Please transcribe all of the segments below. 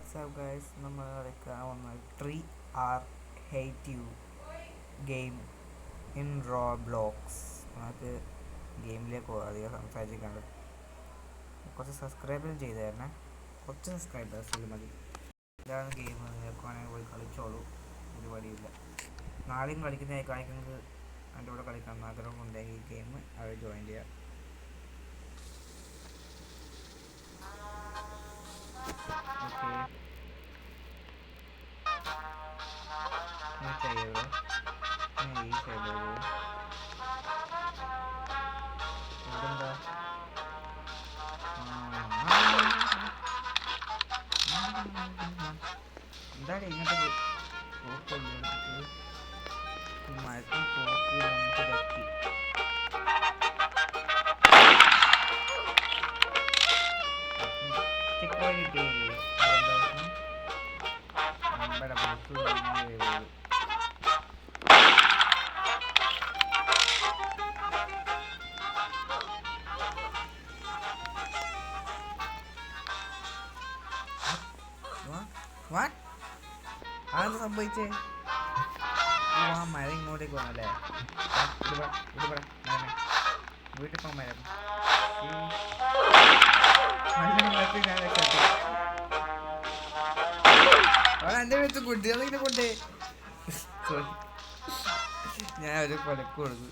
WhatsApp guys, നമ്മൾ കളിക്കാൻ വന്ന 3R hate you game in Roblox. നമുക്ക് ഗെയിമിലേക്ക് പോകാം. അധികം സംസാരിക്കാണ്ട് കുറച്ച് സബ്സ്ക്രൈബ് ചെയ്ത് തരണേ. കുറച്ച് സബ്സ്ക്രൈബേഴ്സിൽ മതി. ഇതാണ് ഗെയിം. നിങ്ങൾക്ക് വേണമെങ്കിൽ പോയി കളിച്ചോളൂ, പരിപാടിയില്ല. നാളെയും കളിക്കുന്നതായി കാണിക്കുന്നത് എൻ്റെ കൂടെ കളിക്കാൻ ആഗ്രഹമുണ്ടെങ്കിൽ ഈ ഗെയിം അവർ ജോയിൻ ചെയ്യാം. चाहिए मैं यही कर रहा हूँ എന്താണ് ഇങ്ങനത്തെ മയക്കം പോക്ക് നമുക്ക് പറ്റി. ചെക്ക് പോയിട്ട് നമ്മുടെ ബോസ് അതെന്താ സംഭവിച്ചേ? ആ മരം ഇങ്ങോട്ടേക്ക് വന്നല്ലേ? വീട്ടിൽ പോകാൻ മരം എന്റെ അടുത്ത് കുട്ടികളിങ്ങനെ കൊണ്ടേ. സോറി, ഞാൻ ഒരു കൊലക്ക് കൊടുത്തു.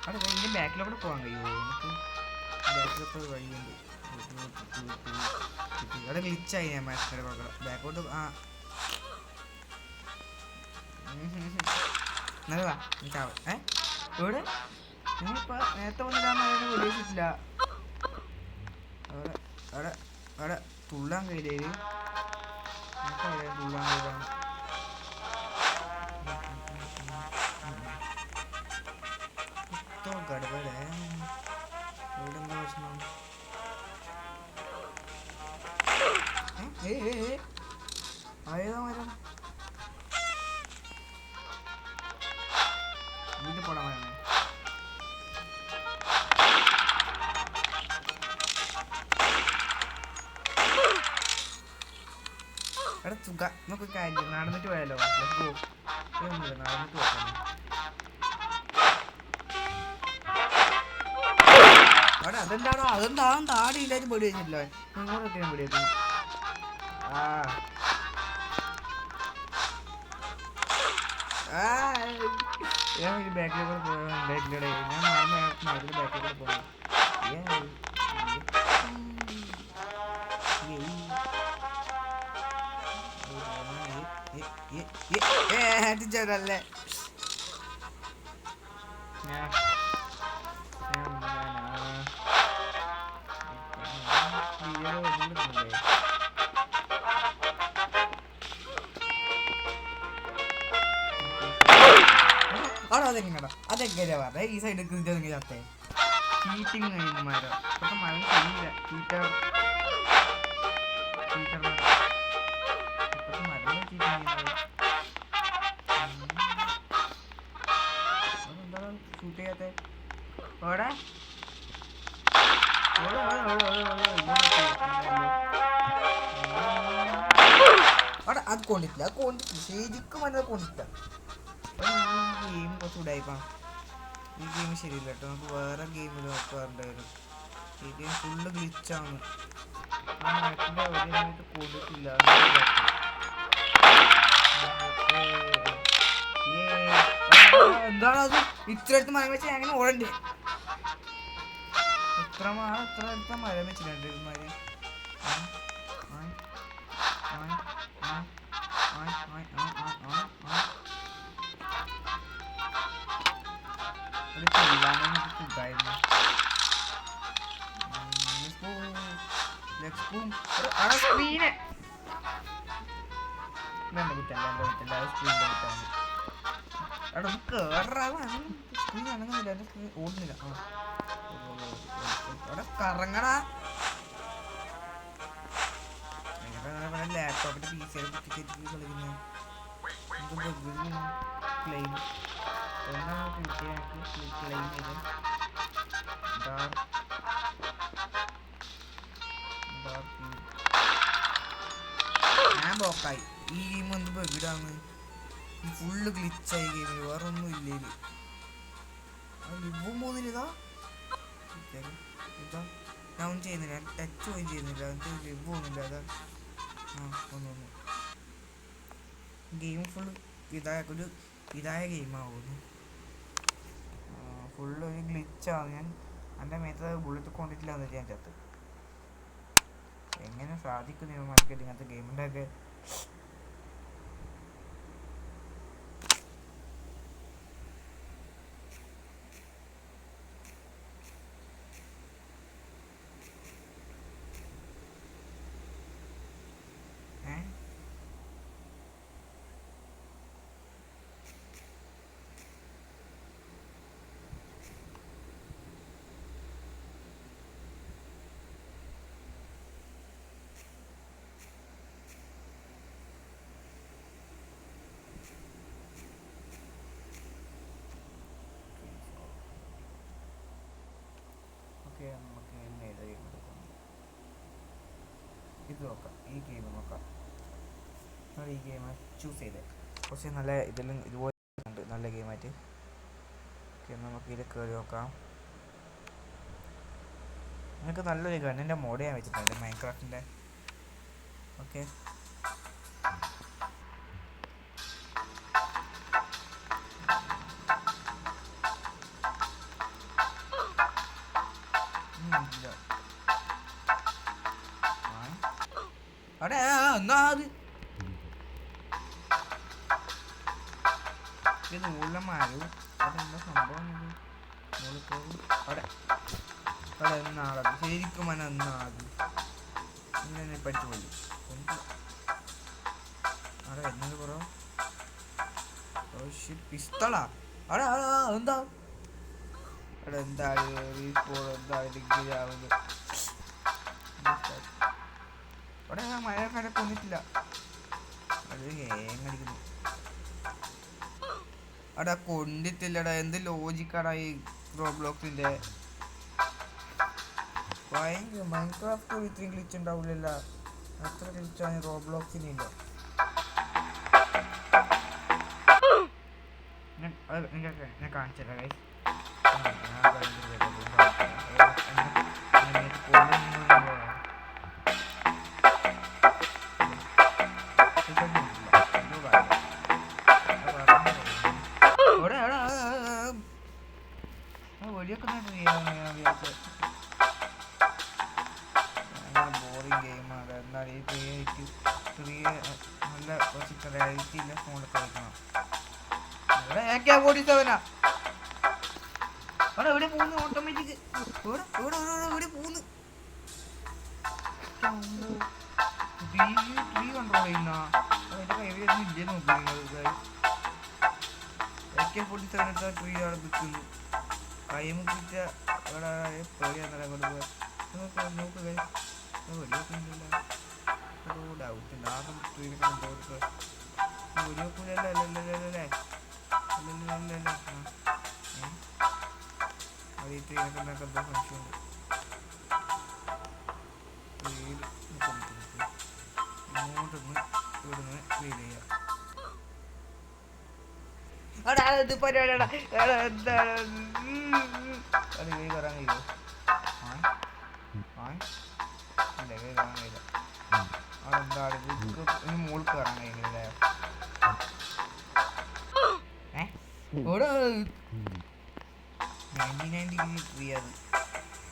അവിടെ ഇതിൻ്റെ ബാക്കിലൂടെ പോകാൻ കഴിയുമോ? നമുക്ക് ബാക്കിലൊക്കെ വഴിയുണ്ട്. അവിടെ ഗ്ലിച്ചായി ഞാൻ മാച്ചിൻ്റെ ബാക്കോട്ട്. ആ നല്ലതാ എനിക്കാവ്. ഇവിടെ ഞാനിപ്പോൾ നേരത്തെ വന്നിട്ടാണ് അതിനെ വിളിച്ചിട്ടില്ല. അവിടെ അവിടെ അവിടെ തുള്ളാൻ കഴിയില്ലേ? തുള്ളാൻ കഴിയാൻ ഗഡബഡ്. ഇവിടെ എന്താ പ്രശ്നം? അതേതാ മരം? വീട്ടിൽ പോടാ മരമാണ്. എടാ സുഖ, നമുക്ക് കാര്യം നടന്നിട്ട് പോയാലോ? നടന്നിട്ട് പോകാം. അവിടെ അതെന്താണോ? അതെന്താ താടി ഇല്ലാതെ പേടി വെച്ചിട്ടില്ല. ഇങ്ങോട്ടൊക്കെ ഞാൻ പേടി വെക്കുന്നു. ഞാൻ ഒരു ബാക്കിലൂടെ പോയാൽ ബാക്കിലൂടെ ഞാൻ മറന്നു ബാക്കിലൂടെ പോകാം. അടിച്ചതല്ലേ അതെങ്ങനെയാ? അതെങ്ങനെയാ പറഞ്ഞ ഈ സൈഡ് ചത്തേ? ചീറ്റിങ് കഴിയുന്ന മരം. ഇപ്പോഴത്തെ മരം ശരിയില്ല. ചീറ്റർ ഇപ്പോഴത്തെ മരം ചീറ്റിങ് ചെയ്യുന്നത്. അതെന്താണ് ഷൂട്ട് ചെയ്യാത്തെ? അവിടെ അവിടെ അത് കൊണ്ടിട്ടില്ല. അത് കൊണ്ടിട്ടില്ല, ശരിക്കും അത് കൊണ്ടിട്ടില്ല. ഗെയിം കുറച്ച് ഉടായിപ്പാണ്. ഈ ഗെയിം ശരിയില്ല കേട്ടോ. നമുക്ക് വേറെ ഗെയിമിൽ നോക്കാറുണ്ട് വരും. ഈ ഗെയിം ഫുള്ള് ഗ്ലിച്ചാണ്. ആ മരത്തിൻ്റെ എവിടെയായിട്ട് കൊണ്ടിട്ടില്ല. എന്താണ് അത്? ഇത്ര അടുത്ത് മരം വെച്ചാൽ അങ്ങനെ ഓടണ്ടേ? എത്ര അടുത്ത മരം വെച്ചിട്ടുണ്ട് ഇമാര്. ഓടുന്നില്ല. അവിടെ കറങ്ങടാ. ലാപ്ടോപ്പിന്റെ PC കളിക്കുന്നത് ക്ലെയിം ഒന്നാം ക്ലിക്ക് ചെയ്യാൻ ക്ലെയിം ചെയ്ത് ഞാൻ ബ്ലോക്കായി. ഈ ഗെയിം എന്ത് ബഗിടാണ്, ഈ ഫുള്ള് ഗ്ലിച്ചായി ഗെയിമിൽ, വേറെ ഒന്നും ഇല്ലേല്. ലിവും പോകുന്നില്ല. ഇതാ ഞാൻ ഒന്നും ചെയ്യുന്നില്ല, ടച്ച് പോയും ചെയ്യുന്നില്ല, എന്നിട്ട് ലിവ് പോകുന്നില്ല. അതാ ഒന്ന് ഗെയിം ഫുള്ള് ഇതായ ഗെയിമാവുന്നു. ഫുള്ള് ഒരു ഗ്ലിച്ചാണ്. ഞാൻ എൻ്റെ മേത്ത് ബുള്ളറ്റ് കൊണ്ടിട്ടില്ല എന്ന് ഞാൻ ചത്ത്. എങ്ങനെ സാധിക്കുന്നു മാർക്കറ്റ് ഇങ്ങനത്തെ ഗെയിമിൻ്റെ ഒക്കെ? നമുക്ക് ഏത് ഗെയിം എടുക്കാം? ഇത് നോക്കാം, ഈ ഗെയിം നോക്കാം. ഈ ഗെയിം ചൂസ് ചെയ്തേ. കുറച്ച് നല്ല ഇതെല്ലാം ഇതുപോലെ ഉണ്ട്, നല്ല ഗെയിമായിട്ട്. നമുക്ക് ഇതിൽ കയറി നോക്കാം. നിങ്ങൾക്ക് നല്ലൊരു ഗണ്ണിൻ്റെ മോഡ് ഞാൻ വെച്ചിട്ടുണ്ട്, മൈൻക്രാഫ്റ്റിൻ്റെ. ഓക്കെ, അവിടെ എന്നാ അത് ഇത് മൂലമാരും അതെന്താ സംഭവം? മുകളിൽ പോകും. അവിടെ എന്നാളത് ശരിക്കും എന്നാത് ഇങ്ങനെ പഠിച്ചു പോയി. അവിടെ വരുന്നത് കുറവ്. പിസ്തളാ അവിടെ എന്താ? അവിടെ എന്താ ഡിഗ്രി ആവുന്നത്? അവിടെ മഴക്കാരെ കൊന്നിട്ടില്ല. അത് ഹേങ്ങടിക്കുന്നു. അവിടെ കൊണ്ടിട്ടില്ലടാ. എന്ത് ലോജിക്കാടാ ഈ റോബ്ലോക്സിന്റെ? ഭയങ്കര മൈൻക്രാഫ്റ്റ് ഇത്രയും ഗ്ലിച്ച് ഉണ്ടാവില്ലല്ലോ. അത്ര ഗ്ലിച്ചാണ് റോബ്ലോക്സിനില്ല. ഞാൻ കാണിച്ചല്ല ഗൈസ്. ബോറിങ് ഗെയിമാണ്. എന്നാൽ ഈ ചെറിയ നല്ല കുറച്ച് ക്ലാരിറ്റി ഇല്ല ഫോണിൽ കളിക്കണം. ഇവിടെ പോകുന്നു ഓട്ടോമാറ്റിക്. ഇവിടെ പോകുന്നു. ട്രീ കൺട്രോൾ ചെയ്യുന്ന അതിൻ്റെ കൈവയൊന്നും ഇല്ലേ നോക്കൂ നിങ്ങൾ. AK-47 ട്രീ അവിടെ നിൽക്കുന്നു. കൈമുക്കിച്ച അവിടെ പേടിയാന്നല്ല അങ്ങോട്ട് പോയി നോക്കുക. വെടിവെക്കുന്നില്ല. ഡൗട്ട് ഉണ്ട്. ആദ്യം ട്രീനെ കണ്ടോർക്ക് വെടിവെക്കൂലല്ലേ? അല്ലല്ലേ അത് ഈ ട്രീനെ കണ്ടൊക്കെ എന്തോ സംശയമുണ്ട്. ഇങ്ങോട്ടൊന്ന് ഇവിടുന്ന് ക്ലീൻ ചെയ്യാം. ഇത് പരിപാടിയാടാ. എന്താണ് അത് കൈ കയറാൻ കഴിയുമോ? ഇല്ല, കൈ കയറാൻ കഴിയില്ല. അതെന്താണ് ഇനി മുകളിൽ കയറാൻ കഴിയുന്നില്ലേ? ഇവിടെ 99 ഡിഗ്രി ട്രീ. അത്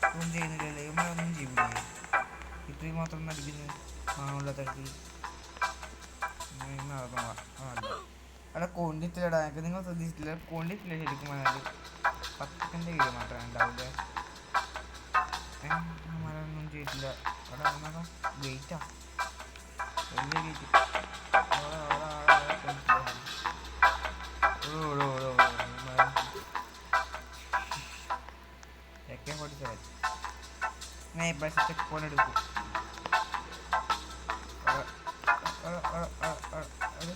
ഒന്നും ചെയ്യുന്നില്ലല്ലേ? ഇവന്മാരൊന്നും ചെയ്യില്ലേ? ഈ ട്രീ മാത്രം നടിക്കുന്നത് ഉള്ള തട്ടി നടന്നോളാം. അവിടെ കൊണ്ടിട്ടില്ലടാ. നിങ്ങൾ ശ്രദ്ധിച്ചിട്ടില്ല? കൊണ്ടിട്ടില്ല ശരിക്കും. പറഞ്ഞാൽ 10 സെക്കൻഡ് വീഡിയോ മാത്രമേ ഉണ്ടാവില്ലേ? മരൊന്നും ചെയ്തിട്ടില്ല. അവിടെ വന്നതാ ഗേറ്റാ, വലിയ gate. AK-47 sniper check point എടുക്കും.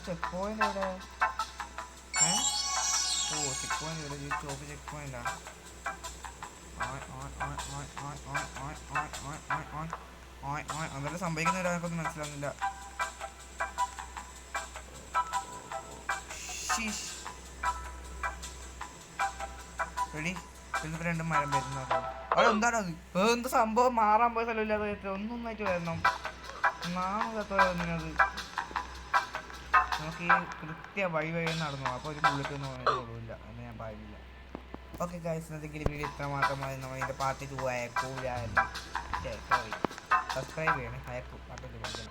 ചെക്ക് പോയിന്റ് എവിടെ? ഓ ചെക്ക് പോയിന്റ് ഇവിടെ ചോപ്പ് ചെക്ക് പോയിന്റാ. അന്നേരം സംഭവിക്കുന്ന ഒരാൾക്കൊന്നും മനസ്സിലാവുന്നില്ല. റെഡി ഇതിപ്പോൾ രണ്ടും മരം വരുന്നത്. അവിടെ എന്താണത്? എന്ത് സംഭവം മാറാൻ പോയ സ്ഥലമില്ലാതെ ഒന്നൊന്നായിട്ട് വരണം. നാമതൊക്കെ വരുന്നത് നമുക്ക് ഈ കൃത്യ വഴി നടന്നു. അപ്പോൾ ഒരു ബുള്ളറ്റ് ഒന്നും വന്നിട്ട് കൊള്ളില്ല എന്ന് ഞാൻ പറയുന്നില്ല. ഓക്കെ ഗൈസ്, ഇന്നത്തെ വീഡിയോ ഇത്ര മാത്രമായി. നമ്മൾ ഇതിൻ്റെ പാർട്ട് 2 അയക്കൂലായിരുന്നു. സോറി, സബ്സ്ക്രൈബ് ചെയ്യണേ. അയക്കും പാർട്ട് 2.